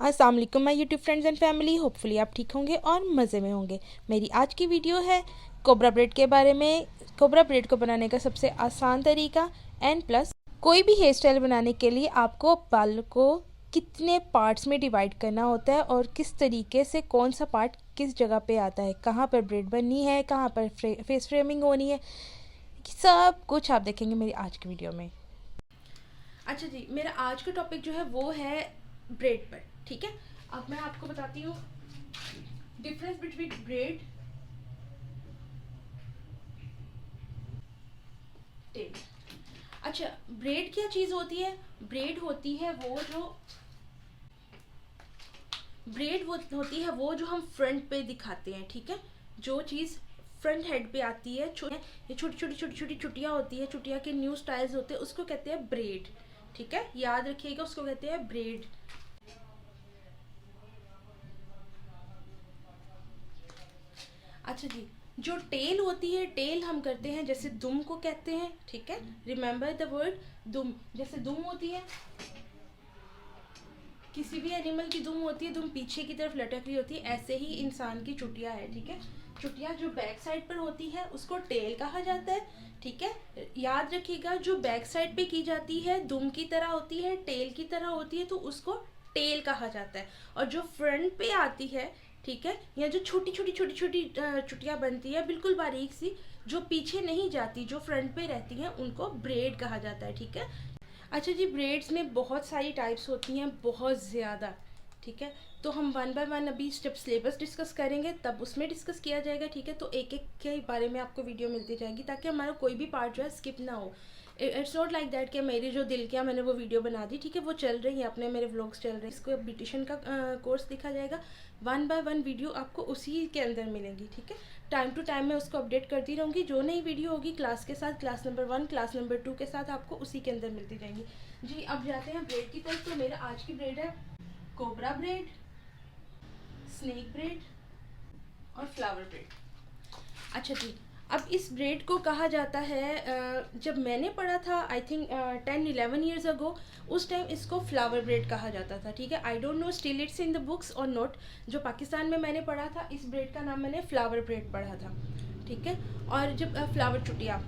अस्सलाम वालेकुम my YouTube friends and family. Hopefully आप ठीक होंगे और मज़े में होंगे। मेरी आज की वीडियो है कोबरा ब्रेड के बारे में। कोबरा ब्रेड को बनाने का सबसे आसान तरीका एंड प्लस कोई भी हेयर स्टाइल बनाने के लिए आपको बाल को कितने पार्ट्स में डिवाइड करना होता है और किस तरीके से कौन सा पार्ट किस जगह पे आता है, कहाँ पर ब्रेड बननी है, कहाँ पर फेस फ्रेमिंग होनी है, सब कुछ आप देखेंगे मेरी आज की वीडियो में। अच्छा जी, मेरा आज का टॉपिक जो है वो है ब्रेड पर। ठीक है, अब मैं आपको बताती हूँ डिफरेंस बिटवीन ब्रेड टेल। अच्छा, ब्रेड क्या चीज़ होती है? ब्रेड होती है वो जो हम फ्रंट पे दिखाते हैं। ठीक है, जो चीज़ फ्रंट हेड पे आती है, ये छोटी छोटी छोटी छोटी चुटिया होती है, चुटिया के न्यू स्टाइल्स होते हैं, उसको कहते हैं ब्रेड। ठीक है, याद रखिएगा, उसको कहते हैं ब्रेड। अच्छा जी, जो टेल होती है, टेल हम करते हैं जैसे दुम को कहते हैं। ठीक है, रिमेंबर द वर्ड दुम। जैसे दुम होती है, किसी भी एनिमल की दुम होती है, दुम पीछे की तरफ लटक रही होती है, ऐसे ही इंसान की चुटिया है। ठीक है, चुटिया जो बैक साइड पर होती है उसको टेल कहा जाता है। ठीक है, याद रखिएगा, जो बैक साइड पे की जाती है दुम की तरह होती है, टेल की तरह होती है, तो उसको टेल कहा जाता है। और जो फ्रंट पे आती है, ठीक है, या जो छोटी छोटी छोटी छोटी चुटिया बनती है बिल्कुल बारीक सी, जो पीछे नहीं जाती, जो फ्रंट पे रहती हैं, उनको ब्रेड कहा जाता है। ठीक है। अच्छा जी, ब्रेड्स में बहुत सारी टाइप्स होती हैं, बहुत ज़्यादा। ठीक है, तो हम वन बाय वन अभी स्टेप सिलेबस डिस्कस करेंगे, तब उसमें डिस्कस किया जाएगा। ठीक है, तो एक एक के बारे में आपको वीडियो मिलती जाएगी ताकि हमारा कोई भी पार्ट जो है स्किप ना हो। इट्स नॉट लाइक दैट कि मेरी जो दिल किया मैंने वो वीडियो बना दी। ठीक है, वो चल रही है, अपने मेरे व्लॉग्स चल रहे हैं, इसको ब्यूटिशियन का कोर्स दिखा जाएगा। वन बाय वन वीडियो आपको उसी के अंदर मिलेंगी। ठीक है, टाइम टू टाइम मैं उसको अपडेट करती रहूँगी। जो नई वीडियो होगी क्लास के साथ, क्लास नंबर 1 क्लास नंबर 2 के साथ आपको उसी के अंदर मिलती जाएंगी। जी, अब जाते हैं ब्रेड की तरफ। तो मेरा आज की ब्रेड है कोबरा ब्रेड, स्नेक ब्रेड और फ्लावर ब्रेड। अच्छा जी, अब इस ब्रेड को कहा जाता है, जब मैंने पढ़ा था आई थिंक 10-11 ईयर्स अगो, उस टाइम इसको फ्लावर ब्रेड कहा जाता था। ठीक है, I don't know still it's in the books और नॉट। जो पाकिस्तान में मैंने पढ़ा था, इस ब्रेड का नाम मैंने फ्लावर ब्रेड पढ़ा था। ठीक है, और जब फ्लावर चुटिया,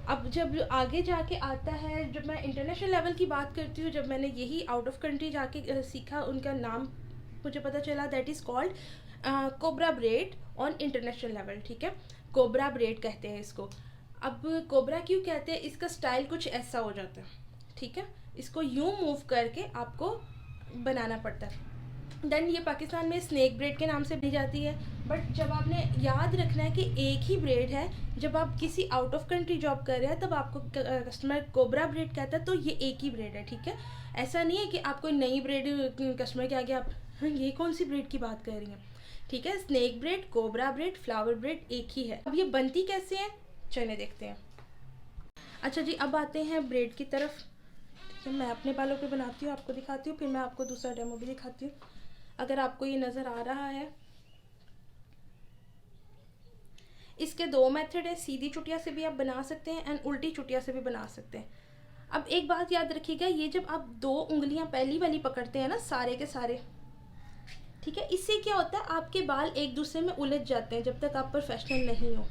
अब जब आगे जाके आता है, जब मैं इंटरनेशनल लेवल की बात करती हूँ, जब मैंने यही आउट ऑफ कंट्री जाके सीखा, उनका नाम मुझे पता चला, that is called cobra bread on international level. ठीक है, कोबरा ब्रेड कहते हैं इसको। अब कोबरा क्यों कहते हैं? इसका स्टाइल कुछ ऐसा हो जाता है। ठीक है, इसको यूं मूव करके आपको बनाना पड़ता है। देन ये पाकिस्तान में स्नेक ब्रेड के नाम से दी जाती है। बट जब आपने याद रखना है कि एक ही ब्रेड है, जब आप किसी आउट ऑफ कंट्री जॉब कर रहे हैं तब आपको कस्टमर कोबरा ब्रेड कहता है, तो ये एक ही ब्रेड है। ठीक है, ऐसा नहीं है कि आप कोई नई ब्रेड कस्टमर के आगे आप ये कौन सी ब्रेड की बात कर रही हैं। ठीक है, snake bread, cobra bread, flower bread एक ही है। अब ये बनती कैसे है, चलिए देखते हैं। अच्छा जी, अब आते हैं ब्रेड की तरफ। ठीक है, मैं अपने बालों पे बनाती हूँ, आपको दिखाती हूँ, फिर मैं आपको दूसरा डेमो भी दिखाती हूँ। अगर आपको ये नज़र आ रहा है, इसके दो मेथड है। सीधी चुटिया से भी आप बना सकते हैं एंड उल्टी चुटिया से भी बना सकते हैं। अब एक बात याद रखिएगा, ये जब आप 2 उंगलियां पहली वाली पकड़ते हैं ना, सारे के सारे, ठीक है, इससे क्या होता है, आपके बाल एक दूसरे में उलझ जाते हैं जब तक आप प्रोफेशनल नहीं हो।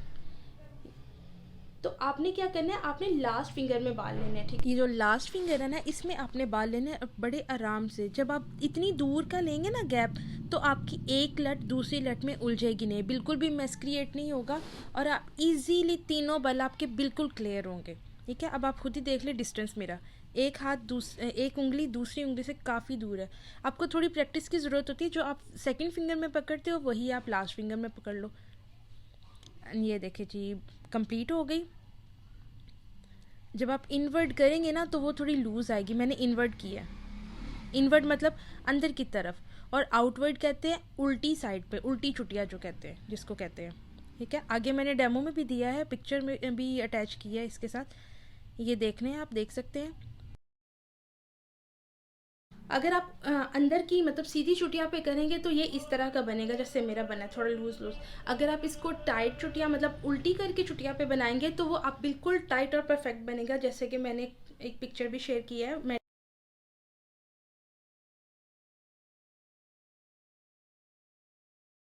तो आपने क्या करना है, आपने लास्ट फिंगर में बाल लेने हैं। ठीक है, ये जो लास्ट फिंगर है ना, इसमें आपने बाल लेने हैं बड़े आराम से। जब आप इतनी दूर का लेंगे ना गैप, तो आपकी एक लट दूसरी लट में उलझेगी नहीं, बिल्कुल भी मेस क्रिएट नहीं होगा, और आप इजीली तीनों बाल आपके बिल्कुल क्लियर होंगे। ठीक है, अब आप खुद ही देख ले डिस्टेंस मेरा, एक उंगली दूसरी उंगली से काफ़ी दूर है। आपको थोड़ी प्रैक्टिस की ज़रूरत होती है, जो आप सेकंड फिंगर में पकड़ते हो वही आप लास्ट फिंगर में पकड़ लो। ये देखिए जी, कंप्लीट हो गई। जब आप इन्वर्ट करेंगे ना तो वो थोड़ी लूज़ आएगी, मैंने इन्वर्ट किया है। इन्वर्ट मतलब अंदर की तरफ, और आउटवर्ड कहते हैं उल्टी साइड पे, उल्टी चुटिया जो कहते हैं, जिसको कहते हैं। ठीक है, आगे मैंने डेमो में भी दिया है, पिक्चर में भी अटैच किया है इसके साथ, ये देखने हैं, आप देख सकते हैं। अगर आप अंदर की मतलब सीधी चुटिया पे करेंगे तो ये इस तरह का बनेगा जैसे मेरा बना है, थोड़ा लूज लूज। अगर आप इसको टाइट चुटिया मतलब उल्टी करके चुटिया पे बनाएंगे तो वो आप बिल्कुल टाइट और परफेक्ट बनेगा, जैसे कि मैंने एक पिक्चर भी शेयर किया है। मैं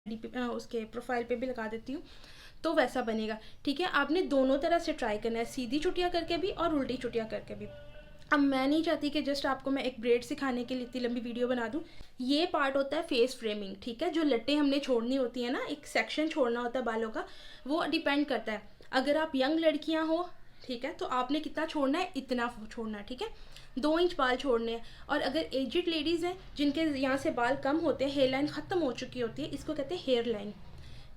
उसके प्रोफाइल पे भी लगा देती हूँ, तो वैसा बनेगा। ठीक है, आपने दोनों तरह से ट्राई करना है, सीधी चुटिया करके भी और उल्टी चुटिया करके भी। अब मैं नहीं चाहती कि जस्ट आपको मैं एक ब्रेड सिखाने के लिए इतनी लंबी वीडियो बना दूँ। ये पार्ट होता है फेस फ्रेमिंग। ठीक है, जो लट्टें हमने छोड़नी होती है ना, एक सेक्शन छोड़ना होता है बालों का, वो डिपेंड करता है। अगर आप यंग लड़कियाँ हो, ठीक है, तो आपने कितना छोड़ना है, इतना छोड़ना है। ठीक है, 2 इंच बाल छोड़ने हैं। और अगर एजिड लेडीज़ हैं जिनके यहाँ से बाल कम होते हैं, हेयर लाइन ख़त्म हो चुकी होती है, इसको कहते हैं हेयर लाइन,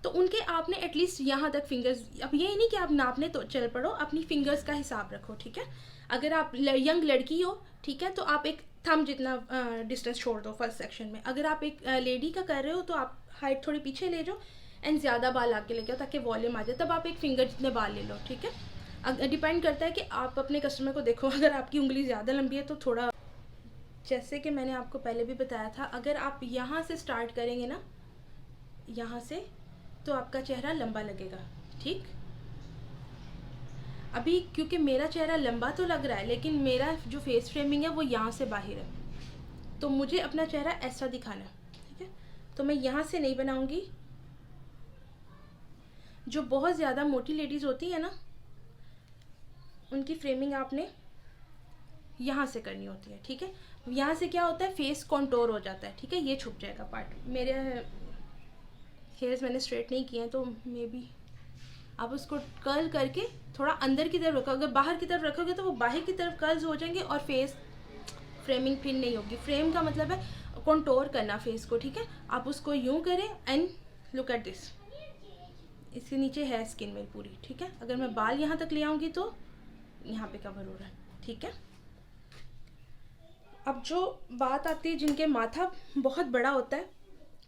तो उनके आपने एटलीस्ट यहाँ तक फिंगर्स, अब ये नहीं कि आप नापने तो चल पड़ो, अपनी फिंगर्स का हिसाब रखो। ठीक है, अगर आप यंग लड़की हो, ठीक है, तो आप एक थंब जितना डिस्टेंस छोड़ दो फर्स्ट सेक्शन में। अगर आप एक लेडी का कर रहे हो तो आप हाइट थोड़ी पीछे ले जाओ एंड ज़्यादा बाल आके लेके आओ ताकि वॉल्यूम आ जाए, तब आप एक फिंगर जितने बाल ले लो। ठीक है, डिपेंड करता है कि आप अपने कस्टमर को देखो, अगर आपकी उंगली ज़्यादा लंबी है तो थोड़ा, जैसे कि मैंने आपको पहले भी बताया था, अगर आप यहाँ से स्टार्ट करेंगे ना, यहाँ से, तो आपका चेहरा लंबा लगेगा। ठीक, अभी क्योंकि मेरा चेहरा लंबा तो लग रहा है, लेकिन मेरा जो फेस फ्रेमिंग है वो यहाँ से बाहर है, तो मुझे अपना चेहरा ऐसा दिखाना है। ठीक है, तो मैं यहाँ से नहीं बनाऊंगी। जो बहुत ज़्यादा मोटी लेडीज़ होती है ना, उनकी फ्रेमिंग आपने यहाँ से करनी होती है। ठीक है, यहाँ से क्या होता है, फेस कॉन्टोर हो जाता है। ठीक है, ये छुप जाएगा पार्ट। मेरे हेयर्स मैंने स्ट्रेट नहीं किए हैं, तो मे बी आप उसको कर्ल करके थोड़ा अंदर की तरफ रखो। अगर बाहर की तरफ रखोगे तो वो बाहर की तरफ कर्ल्स हो जाएंगे और फेस फ्रेमिंग फिर नहीं होगी। फ्रेम का मतलब है कंटूर करना फेस को। ठीक है, आप उसको यूं करें एंड लुक एट दिस, इसके नीचे है स्किन मेरी पूरी। ठीक है, अगर मैं बाल यहाँ तक ले आऊँगी तो यहाँ पे कवर हो रहा है। ठीक है, अब जो बात आती है जिनके माथा बहुत बड़ा होता है,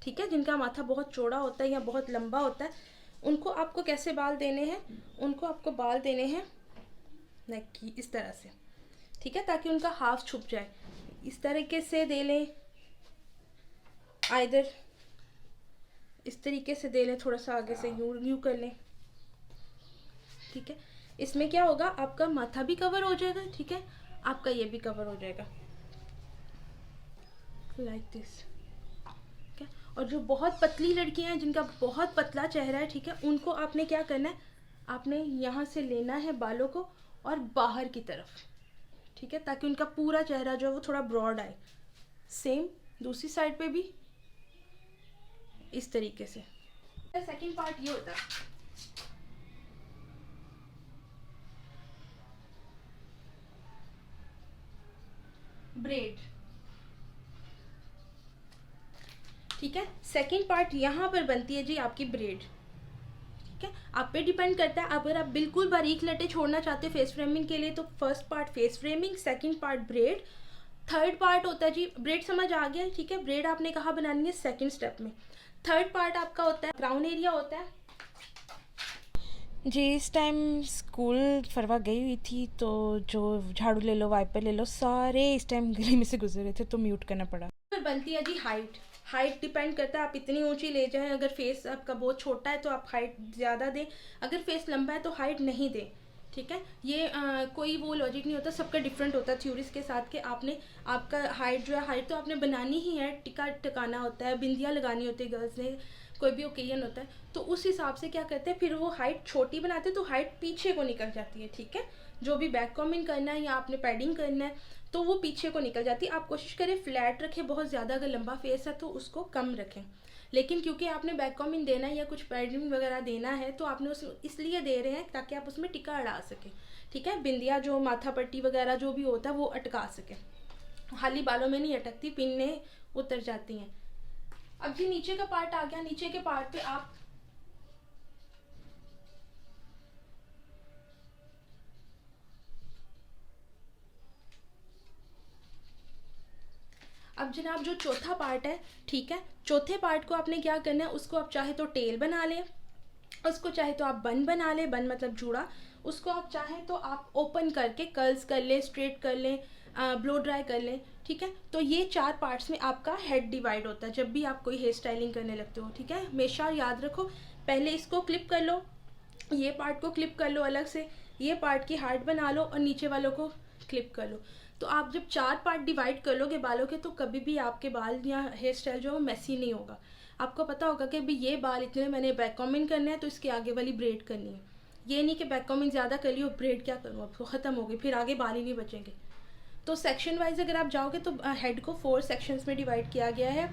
ठीक है, जिनका माथा बहुत चौड़ा होता है या बहुत लंबा होता है, उनको आपको कैसे बाल देने हैं, उनको आपको बाल देने हैं नेक की इस तरह से। ठीक है, ताकि उनका हाफ छुप जाए। इस तरीके से दे लें, आइदर इस तरीके से दे लें, थोड़ा सा आगे से यूं कर लें। ठीक है, इसमें क्या होगा, आपका माथा भी कवर हो जाएगा। ठीक है, आपका ये भी कवर हो जाएगा लाइक दिस। ठीक है, और जो बहुत पतली लड़कियां हैं जिनका बहुत पतला चेहरा है, ठीक है, उनको आपने क्या करना है, आपने यहाँ से लेना है बालों को और बाहर की तरफ। ठीक है, ताकि उनका पूरा चेहरा जो है वो थोड़ा ब्रॉड आए। सेम दूसरी साइड पे भी इस तरीके से। सेकंड पार्ट ये होता है ब्रेड। ठीक है, सेकंड पार्ट यहाँ पर बनती है जी आपकी ब्रेड। ठीक है, आप पे डिपेंड करता है। अगर आप बिल्कुल बारीक लटे छोड़ना चाहते हो फेस फ्रेमिंग के लिए तो first part face framing, second part bread, third part होता है जी ब्रेड। समझ आ गया? ठीक है, ब्रेड आपने कहाँ बनानी है, सेकंड स्टेप में। थर्ड पार्ट आपका होता है क्राउन एरिया होता है जी। इस टाइम स्कूल फरवा गई हुई थी, तो जो झाड़ू ले लो, वाइपर ले लो, सारे इस टाइम गली में से गुजर रहे थे, तो म्यूट करना पड़ा। फिर बनती है जी हाइट। हाइट डिपेंड करता है, आप इतनी ऊंची ले जाएं। अगर फेस आपका बहुत छोटा है तो आप हाइट ज़्यादा दें, अगर फेस लंबा है तो हाइट नहीं दें। ठीक है, ये कोई वो लॉजिक नहीं होता, सबका डिफरेंट होता है थ्योरीज के साथ कि आपने आपका हाइट जो है, हाइट तो आपने बनानी ही है, टिका टकाना होता है, बिंदियाँ लगानी होती है गर्ल्स ने, कोई भी ओकेजन होता है, तो उस हिसाब से क्या करते हैं, फिर वो हाइट छोटी बनाते हैं तो हाइट पीछे को निकल जाती है। ठीक है, जो भी बैक कॉमिंग करना है या आपने पैडिंग करना है तो वो पीछे को निकल जाती है। आप कोशिश करें फ्लैट रखें, बहुत ज़्यादा अगर लंबा फेस है तो उसको कम रखें। लेकिन क्योंकि आपने बैक कॉमिंग देना है या कुछ पैडिंग वगैरह देना है तो आपने उस इसलिए दे रहे हैं ताकि आप उसमें टिका अड़ा सकें। ठीक है, बिंदिया जो माथा पट्टी वगैरह जो भी होता है वो अटका सके, खाली बालों में नहीं अटकती, पिन्ने उतर जाती हैं। अब जी नीचे का पार्ट आ गया। नीचे के पार्ट पे आप अब जनाब जो चौथा पार्ट है, ठीक है, चौथे पार्ट को आपने क्या करना है, उसको आप चाहे तो टेल बना लें, उसको चाहे तो आप बन बना लें, बन मतलब जूड़ा, उसको आप चाहें तो आप ओपन करके कर्ल्स कर लें, स्ट्रेट कर लें, ब्लो ड्राई कर लें। ठीक है, तो ये 4 पार्ट्स में आपका हेड डिवाइड होता है जब भी आप कोई हेयर स्टाइलिंग करने लगते हो। ठीक है, हमेशा याद रखो, पहले इसको क्लिप कर लो, ये पार्ट को क्लिप कर लो अलग से, ये पार्ट की हार्ट बना लो और नीचे वालों को क्लिप कर लो। तो आप जब 4 पार्ट डिवाइड कर लोगे बालों के तो कभी भी आपके बाल या हेयर स्टाइल जो है वो मैसी नहीं होगा। आपको पता होगा कि भाई ये बाल इतने मैंने बैक कॉम्बिंग करने हैं तो इसके आगे वाली ब्रेड करनी है। ये नहीं कि बैक कॉम्बिंग ज़्यादा कर ली और ब्रेड क्या करूँ, अब तो ख़त्म हो गई, फिर आगे बाल ही नहीं बचेंगे। तो सेक्शन वाइज अगर आप जाओगे तो हेड को 4 सेक्शंस में डिवाइड किया गया है,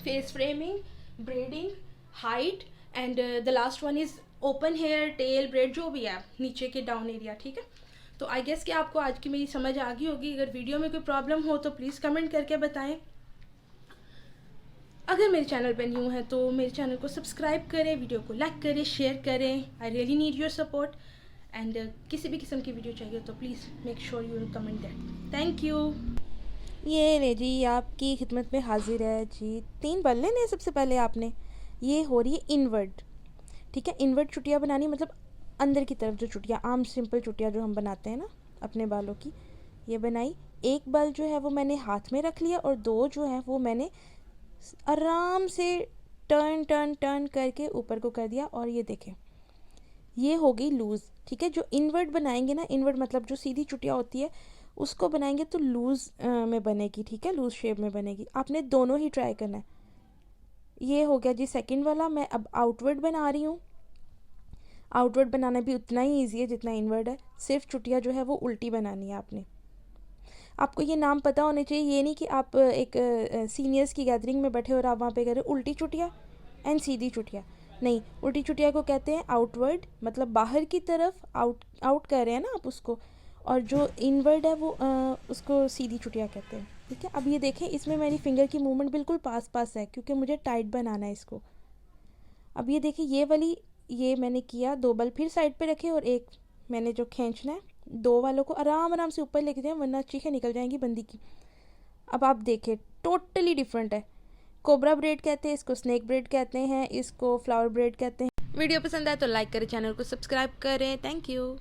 face framing, braiding, height and the last one is open hair, tail, braid, जो भी है नीचे के डाउन एरिया, ठीक है। तो आई गेस कि आपको आज की मेरी समझ आ गई होगी। अगर वीडियो में कोई प्रॉब्लम हो तो प्लीज़ कमेंट करके बताएं। अगर मेरे चैनल पर न्यू है तो मेरे चैनल को सब्सक्राइब करें, वीडियो को लाइक करें, शेयर करें। I really need your support and किसी भी किस्म की वीडियो चाहिए तो please make sure you will comment that. Thank you. ये ले जी, आपकी खिदमत में हाजिर है जी। 3 बल लेने सबसे पहले आपने। ये हो रही है इनवर्ड, ठीक है। इनवर्ड चुटिया बनानी मतलब अंदर की तरफ जो चुटिया, आम सिंपल चुटिया जो हम बनाते हैं ना अपने बालों की, ये बनाई। एक बल जो है वो मैंने हाथ में रख लिया और 2 जो है वो मैंने आराम से टर्न टर्न टर्न करके ऊपर को कर दिया। और ये देखें, ये हो गई लूज़, ठीक है। जो इनवर्ड बनाएंगे ना, इनवर्ड मतलब जो सीधी चुटिया होती है उसको बनाएंगे तो लूज़ में बनेगी, ठीक है, लूज़ शेप में बनेगी। आपने दोनों ही ट्राई करना है। ये हो गया जी सेकंड वाला। मैं अब आउटवर्ड बना रही हूँ। आउटवर्ड बनाना भी उतना ही ईजी है जितना इनवर्ड है, सिर्फ चुटिया जो है वो उल्टी बनानी है आपने। आपको ये नाम पता होने चाहिए। ये नहीं कि आप एक सीनियर्स की गैदरिंग में बैठे और आप वहाँ पे कह रहे हो उल्टी चुटिया एंड सीधी चुटिया। नहीं, उल्टी चुटिया को कहते हैं आउटवर्ड, मतलब बाहर की तरफ आउट कर रहे हैं ना आप उसको। और जो इनवर्ड है वो उसको सीधी चुटिया कहते हैं, ठीक है। अब ये देखें, इसमें मेरी फिंगर की मूवमेंट बिल्कुल पास पास है क्योंकि मुझे टाइट बनाना है इसको। अब ये देखिए, ये वाली ये मैंने किया, 2 बल फिर साइड पे रखे और एक मैंने जो खींचना है, 2 वालों को आराम आराम से ऊपर लेके जाए वरना चीखें निकल जाएंगी बंदी की। अब आप देखें, टोटली डिफरेंट है। कोबरा ब्रेड कहते हैं इसको, स्नेक ब्रेड कहते हैं इसको, फ्लावर ब्रेड कहते हैं। वीडियो पसंद आए तो लाइक करें, चैनल को सब्सक्राइब करें। Thank you.